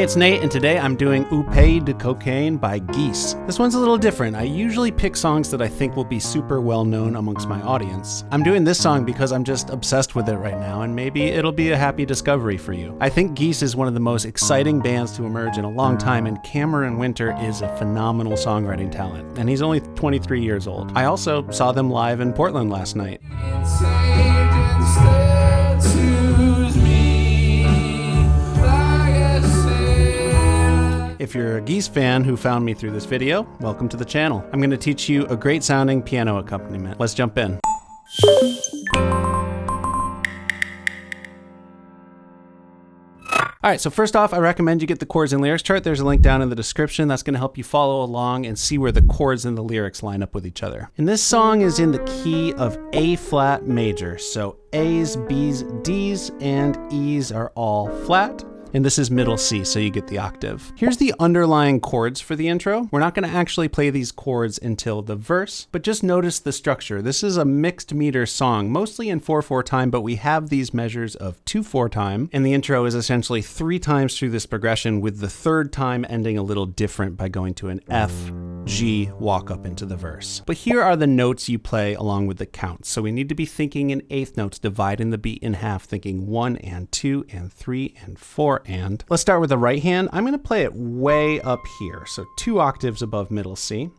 it's Nate, and today I'm doing Upé de Cocaine by Geese. This one's a little different. I usually pick songs that I think will be super well known amongst my audience. I'm doing this song because I'm just obsessed with it right now, and maybe it'll be a happy discovery for you. I think Geese is one of the most exciting bands to emerge in a long time, and Cameron Winter is a phenomenal songwriting talent, and he's only 23 years old. I also saw them live in Portland last night. If you're a Geese fan who found me through this video, welcome to the channel. I'm going to teach you a great sounding piano accompaniment. Let's jump in. All right, so first off, I recommend you get the chords and lyrics chart. There's a link down in the description that's going to help you follow along and see where the chords and the lyrics line up with each other. And this song is in the key of A flat major. So A's, B's, D's, and E's are all flat. And this is middle C, so you get the octave. Here's the underlying chords for the intro. We're not gonna actually play these chords until the verse, but just notice the structure. This is a mixed meter song, mostly in 4/4 time, but we have these measures of 2/4 time, and the intro is essentially 3 times through this progression, with the third time ending a little different by going to an F, G, walk up into the verse. But here are the notes you play along with the counts. So we need to be thinking in eighth notes, dividing the beat in half, thinking 1 and 2 and 3 and 4 and. Let's start with the right hand. I'm going to play it way up here, so 2 octaves above middle C.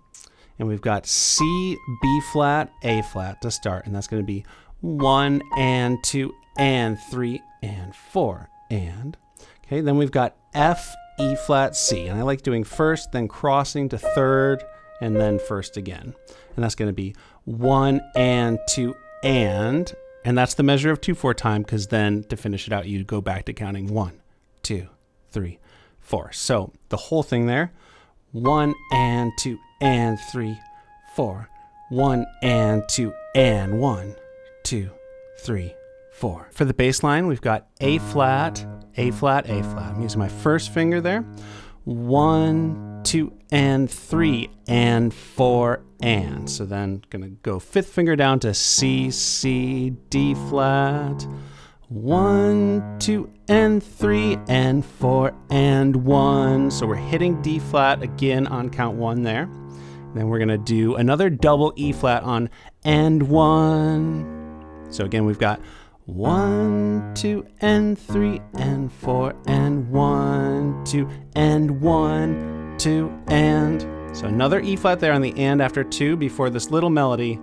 And we've got C, B flat, A flat to start, and that's going to be 1 and 2 and 3 and 4 and. Okay, then we've got F, E flat, C, and I like doing first, then crossing to third, and then first again. And that's going to be 1 and 2 and that's the measure of 2/4 time, because then to finish it out, you go back to counting 1, 2, 3, 4. So the whole thing there, 1 and 2 and 3, 4, 1 and 2 and 1, 2, 3, 4. For the bass line, we've got A flat, A flat, A flat. I'm using my first finger there. 1, 2 and 3 and 4 and. So then gonna go 5th finger down to C, C, D flat. 1, 2 and 3 and 4 and 1. So we're hitting D flat again on count 1 there. Then we're gonna do another double E flat on and 1. So again, we've got 1, 2 and 3 and 4 and 1, 2 and 1, 2 and. So another E flat there on the and after 2 before this little melody.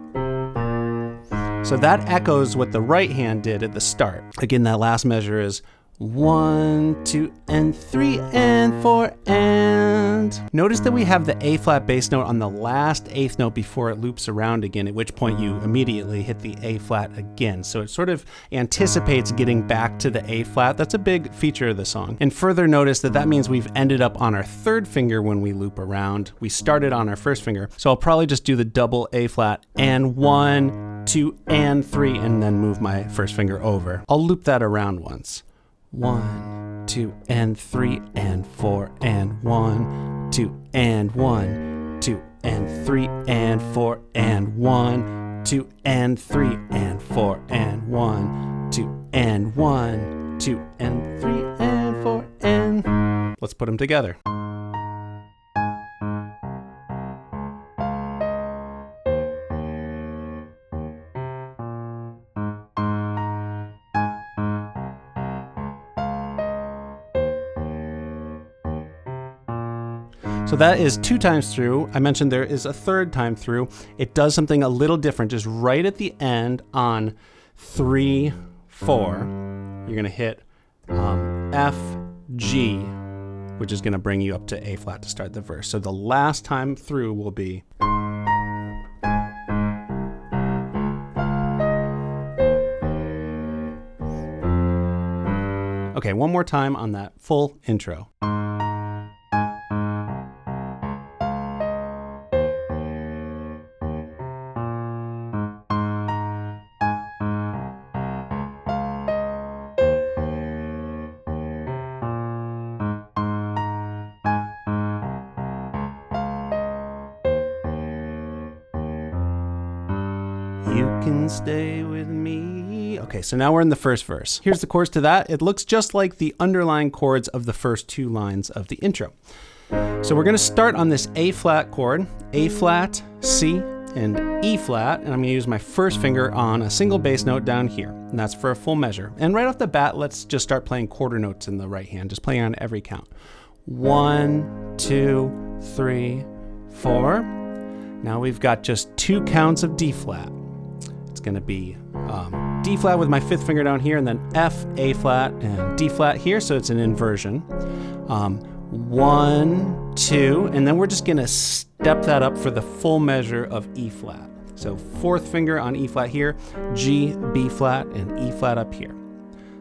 So that echoes what the right hand did at the start. Again, that last measure is 1, 2 and 3 and 4 and. Notice that we have the A flat bass note on the last eighth note before it loops around again, at which point you immediately hit the A flat again. So it sort of anticipates getting back to the A flat. That's a big feature of the song. And further notice that that means we've ended up on our 3rd finger when we loop around. We started on our 1st finger. So I'll probably just do the double A flat and 1, 2 and 3 and then move my 1st finger over. I'll loop that around once. 1, 2 and 3 and 4 and 1, 2 and 1, 2 and 3 and 4 and 1, 2 and 3 and 4 and 1, 2 and 1, 2 and 3 and 4 and. Let's put them together. So that is 2 times through. I mentioned there is a 3rd time through. It does something a little different. Just right at the end on 3, 4, you're gonna hit F, G, which is gonna bring you up to A flat to start the verse. So the last time through will be. Okay, one more time on that full intro. You can stay with me G. Okay, so now we're in the first verse. Here's the chords to that. It looks just like the underlying chords of the first 2 lines of the intro. So we're gonna start on this A flat chord, A flat, C, and E flat, and I'm gonna use my first finger on a single bass note down here, and that's for a full measure. And right off the bat, let's just start playing quarter notes in the right hand, just playing on every count. 1, 2, 3, 4. Now we've got just 2 counts of D flat. It's gonna be D flat with my 5th finger down here, and then F, A flat, and D flat here, so it's an inversion. 1, 2, and then we're just gonna step that up for the full measure of E flat. So 4th finger on E flat here, G, B flat, and E flat up here.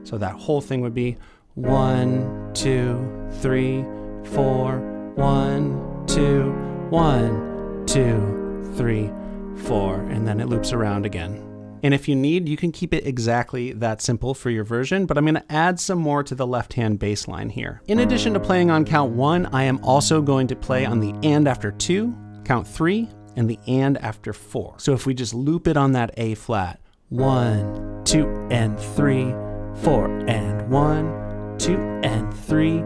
So that whole thing would be 1, 2, 3, 4, 1, 2, 1, 2, 3, 4, and then it loops around again. And if you need, you can keep it exactly that simple for your version, but I'm gonna add some more to the left-hand bass line here. In addition to playing on count 1, I am also going to play on the and after 2, count 3, and the and after 4. So if we just loop it on that A flat, 1, 2, and 3, 4, and 1, 2, and 3,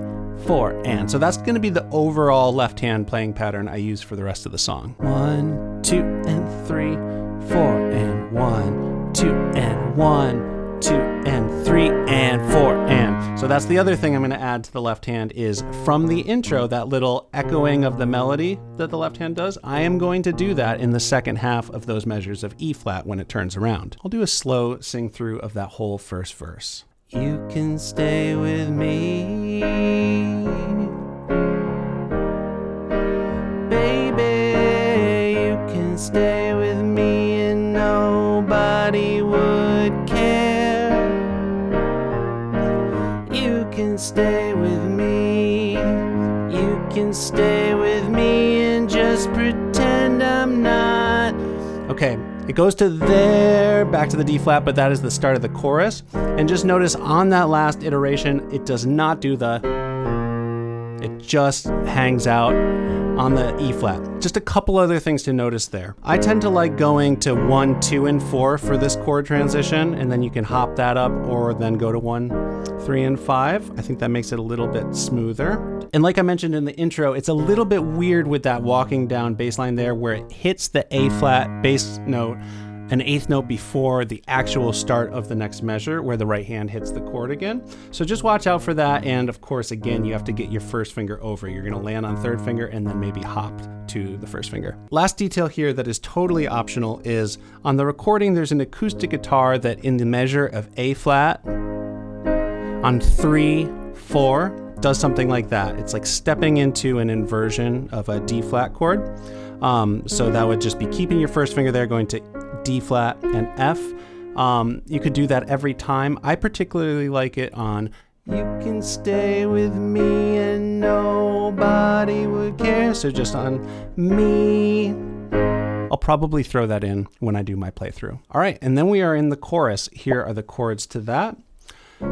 4, and. So that's gonna be the overall left-hand playing pattern I use for the rest of the song. 1, 2, and 3, 4, and 1, 2, and 1, 2, and 3, and 4, and. So that's the other thing I'm gonna add to the left hand is from the intro, that little echoing of the melody that the left hand does, I am going to do that in the second half of those measures of E flat when it turns around. I'll do a slow sing through of that whole first verse. You can stay with me, baby, you can stay with me and nobody would care. You can stay with me, you can stay with me and just pretend I'm not. Okay, it goes to there, back to the D flat, but that is the start of the chorus. And just notice on that last iteration, it does not do the, it just hangs out on the E flat. Just a couple other things to notice there. I tend to like going to 1, 2, and 4 for this chord transition, and then you can hop that up or then go to 1, 3, and 5. I think that makes it a little bit smoother. And like I mentioned in the intro, it's a little bit weird with that walking down bass line there where it hits the A flat bass note an 8th note before the actual start of the next measure where the right hand hits the chord again. So just watch out for that. And of course, again, you have to get your first finger over. You're gonna land on 3rd finger and then maybe hop to the 1st finger. Last detail here that is totally optional is on the recording, there's an acoustic guitar that in the measure of A flat on 3, 4, does something like that. It's like stepping into an inversion of a D flat chord. So that would just be keeping your first finger there, going to D flat and F. You could do that every time. I particularly like it on You Can Stay With Me and Nobody Would Care. So just on me. I'll probably throw that in when I do my playthrough. All right, and then we are in the chorus. Here are the chords to that.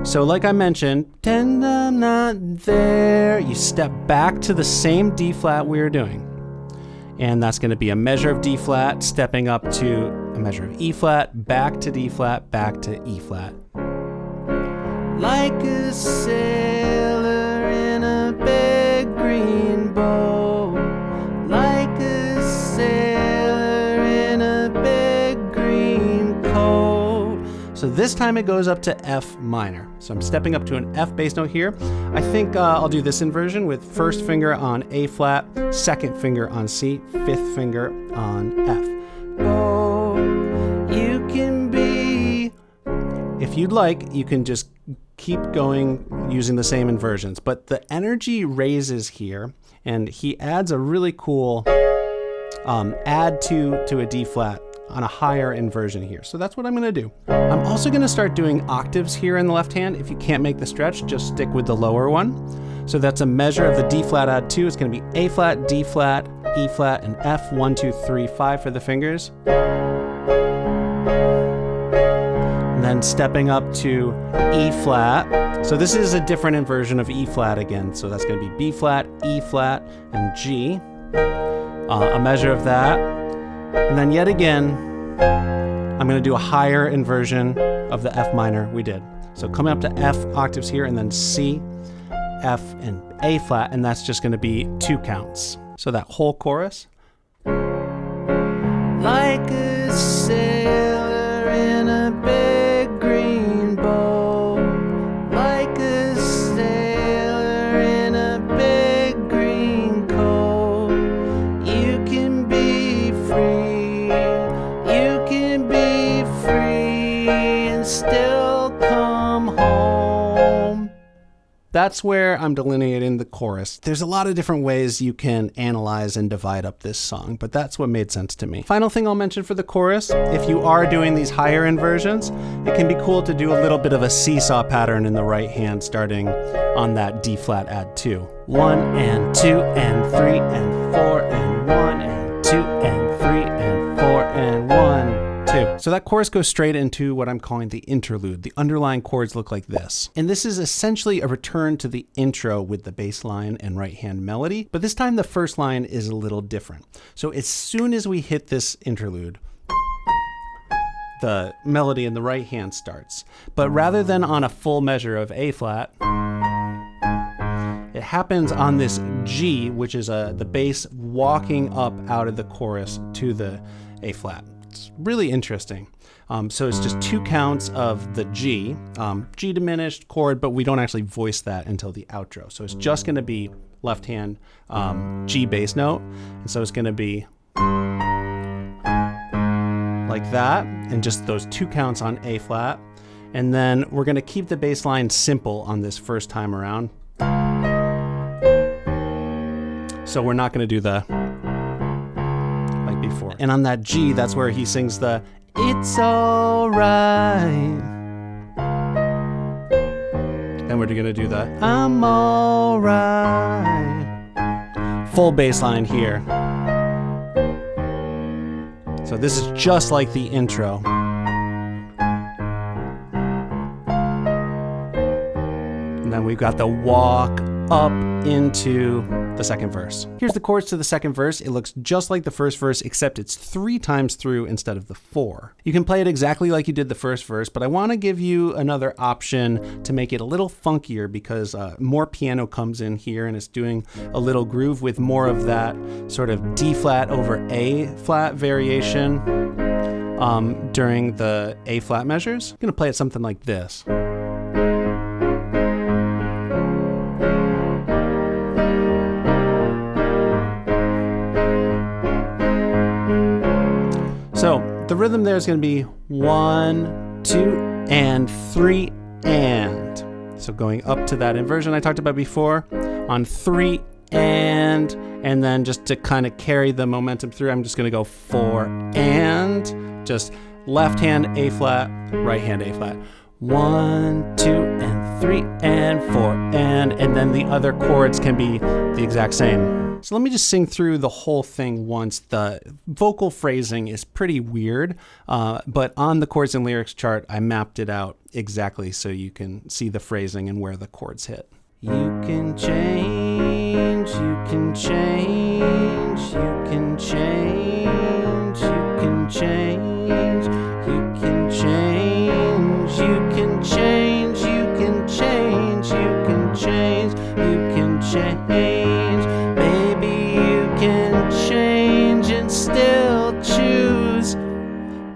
So like I mentioned, pretend I'm not there. You step back to the same D flat we were doing. And that's going to be a measure of D flat, stepping up to a measure of E flat, back to D flat, back to E flat. Like a sailor in a big green boat, like a sailor in a big green coat. So this time it goes up to F minor. So I'm stepping up to an F bass note here. I think I'll do this inversion with 1st finger on A flat, 2nd finger on C, 5th finger on F. Oh, you can be. If you'd like, you can just keep going using the same inversions, but the energy raises here, and he adds a really cool add to a D flat on a higher inversion here. So that's what I'm gonna do. I'm also gonna start doing octaves here in the left hand. If you can't make the stretch, just stick with the lower one. So that's a measure of the D flat add 2. It's gonna be A flat, D flat, E flat, and F, 1, 2, 3, 5 for the fingers. And then stepping up to E flat. So this is a different inversion of E flat again. So that's gonna be B flat, E flat, and G. A measure of that. And then yet again, I'm going to do a higher inversion of the F minor we did. So coming up to F octaves here, and then C, F, and A flat, and that's just going to be 2 counts. So that whole chorus. Like a sailor in a big green boat, like a sailor in a big green coat, you can be free, you can be free and still come home. That's where I'm delineating the chorus. There's a lot of different ways you can analyze and divide up this song, but that's what made sense to me. Final thing I'll mention for the chorus, if you are doing these higher inversions, it can be cool to do a little bit of a seesaw pattern in the right hand, starting on that D flat add 2. 1 and 2 and 3 and 4 and 1 and 2 and 3 and 4 and 1. 2. So that chorus goes straight into what I'm calling the interlude. The underlying chords look like this. And this is essentially a return to the intro with the bass line and right hand melody, but this time the first line is a little different. So as soon as we hit this interlude, the melody in the right hand starts. But rather than on a full measure of A flat, it happens on this G, which is the bass walking up out of the chorus to the A flat. It's really interesting. So it's just 2 counts of the G, G diminished chord, but we don't actually voice that until the outro. So it's just going to be left hand G bass note. And so it's going to be like that, and just those 2 counts on A flat. And then we're going to keep the bass line simple on this first time around. So we're not going to do the like before. And on that G, that's where he sings the "It's alright." Then we're going to do the "I'm alright." Full bass line here. So this is just like the intro. And then we've got the walk up into the second verse. Here's the chords to the second verse. It looks just like the first verse, except it's 3 times through instead of the 4. You can play it exactly like you did the first verse, but I want to give you another option to make it a little funkier, because more piano comes in here and it's doing a little groove with more of that sort of D flat over A flat variation during the A flat measures. I'm going to play it something like this. So the rhythm there is going to be 1, 2, and 3, and. So going up to that inversion I talked about before, on 3, and then just to kind of carry the momentum through, I'm just going to go 4, and, just left hand A flat, right hand A flat. 1, 2, and 3, and 4, and then the other chords can be the exact same. So let me just sing through the whole thing once. The vocal phrasing is pretty weird, but on the chords and lyrics chart, I mapped it out exactly so you can see the phrasing and where the chords hit. You can change, you can change, you can change, you can change, you can change, you can change, you can change, you can change, you can change. Maybe you can change and still choose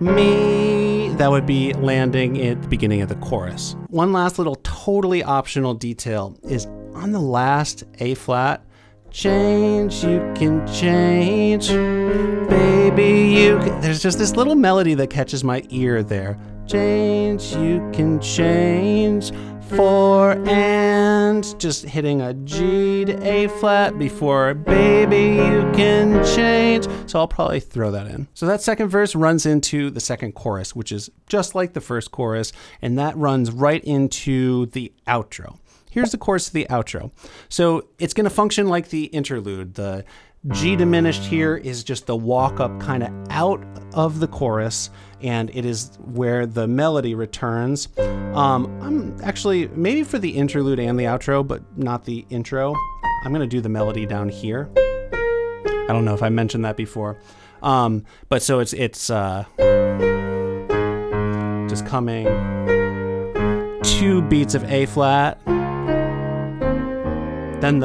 me. That would be landing at the beginning of the chorus. One last little totally optional detail is on the last A flat, change, you can change, baby, you can. There's just this little melody that catches my ear there. Change, you can change, 4, and just hitting a G to A flat before baby you can change. So I'll probably throw that in. So that second verse runs into the second chorus, which is just like the first chorus, and that runs right into the outro. Here's the chorus to the outro. So it's going to function like the interlude. The G diminished here is just the walk up kind of out of the chorus, and it is where the melody returns. I'm actually, maybe for the interlude and the outro, but not the intro, I'm going to do the melody down here. I don't know if I mentioned that before. But so it's just coming 2 beats of A flat, then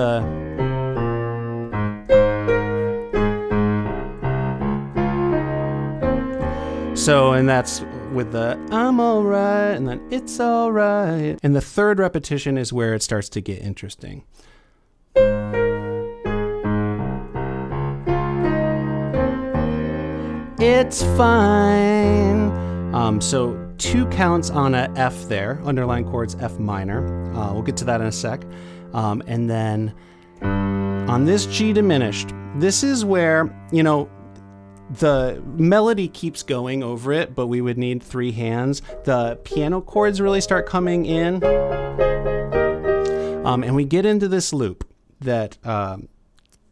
and that's with the I'm alright, and then it's alright. And the third repetition is where it starts to get interesting. It's fine. So 2 counts on a F there, underlying chords F minor. We'll get to that in a sec. And then on this G diminished, this is where, the melody keeps going over it, but we would need 3 hands. The piano chords really start coming in. And we get into this loop that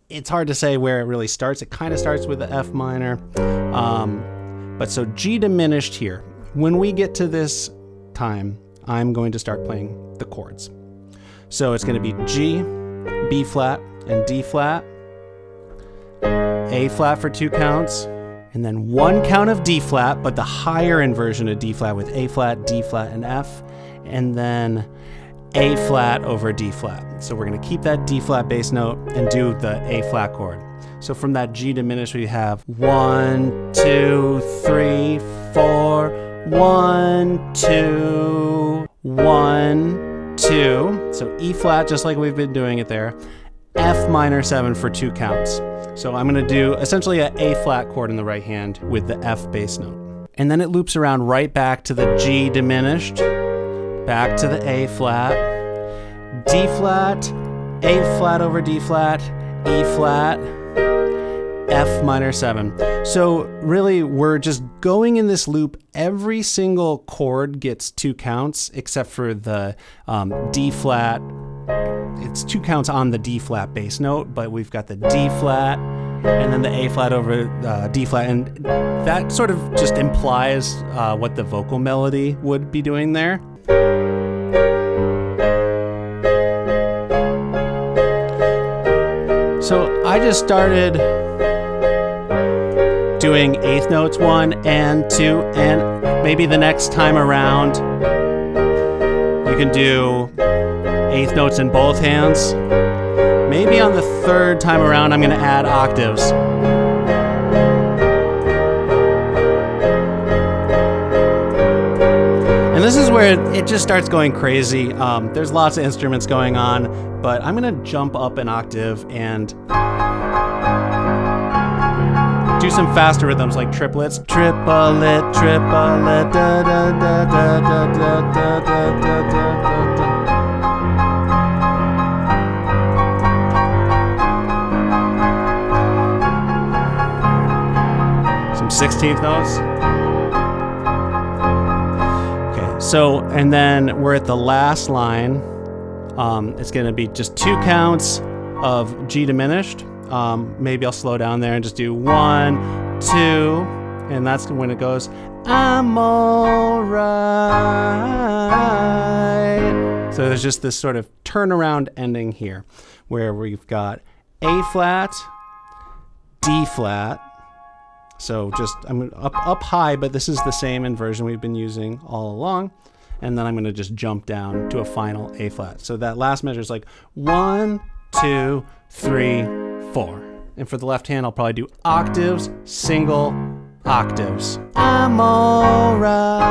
it's hard to say where it really starts. It kind of starts with the F minor. But so G diminished here. When we get to this time, I'm going to start playing the chords. So it's going to be G, B flat, and D flat. A flat for 2 counts, and then 1 count of D flat, but the higher inversion of D flat with A flat, D flat, and F, and then A flat over D flat. So we're going to keep that D flat bass note and do the A flat chord. So from that G diminished, we have 1, 2, 3, 4, 1, 2, 1, 2. So E flat, just like we've been doing it there. F minor 7 for 2 counts. So I'm going to do essentially an A flat chord in the right hand with the F bass note. And then it loops around right back to the G diminished, back to the A flat, D flat, A flat over D flat, E flat, F minor 7. So really we're just going in this loop. Every single chord gets 2 counts except for the D flat. It's 2 counts on the D flat bass note, but we've got the D flat and then the A flat over D flat, and that sort of just implies what the vocal melody would be doing there. So I just started doing 8th notes 1 and 2, and maybe the next time around you can do 8th notes in both hands. Maybe on the 3rd time around I'm going to add octaves. And this is where it just starts going crazy. There's lots of instruments going on, but I'm going to jump up an octave and do some faster rhythms like triplets. Triplet, triplet, da da da da da da da da da da. Some 16th notes. Okay, so, and then we're at the last line. It's going to be just 2 counts of G diminished. Maybe I'll slow down there and just do 1, 2, and that's when it goes, I'm alright. So there's just this sort of turnaround ending here where we've got A flat, D flat. So just, I'm up high, but this is the same inversion we've been using all along. And then I'm going to just jump down to a final A flat. So that last measure is like 1, 2, 3, 4. And for the left hand, I'll probably do octaves, single octaves. I'm alright.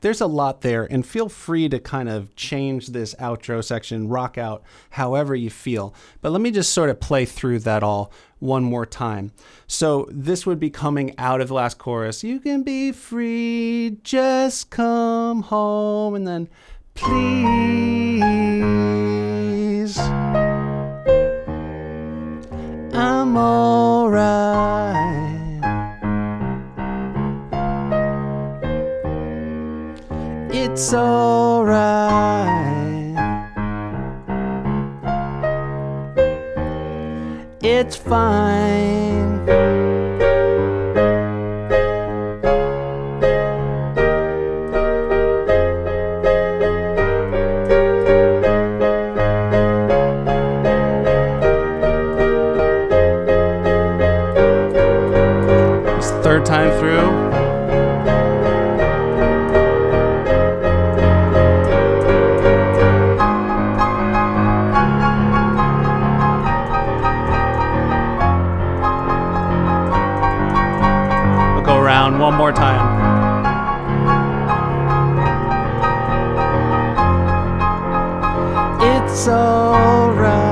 There's a lot there, and feel free to kind of change this outro section, rock out however you feel. But let me just sort of play through that all one more time. So this would be coming out of the last chorus. You can be free, just come home, and then please, I'm alright. It's alright. It's fine. This 3rd time through. down one more time. It's alright.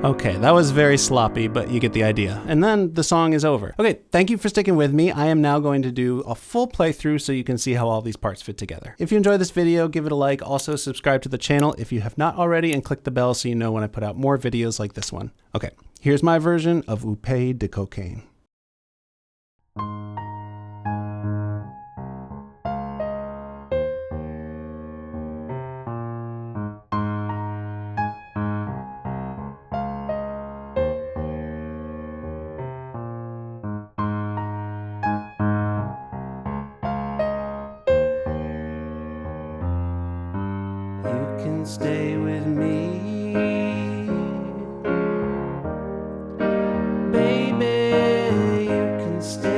Okay, that was very sloppy, but you get the idea. And then the song is over. Okay, thank you for sticking with me. I am now going to do a full playthrough so you can see how all these parts fit together. If you enjoyed this video, give it a like. Also, subscribe to the channel if you have not already, and click the bell so you know when I put out more videos like this one. Okay, here's my version of Upé de Cocaine. You can stay with me, baby, you can stay.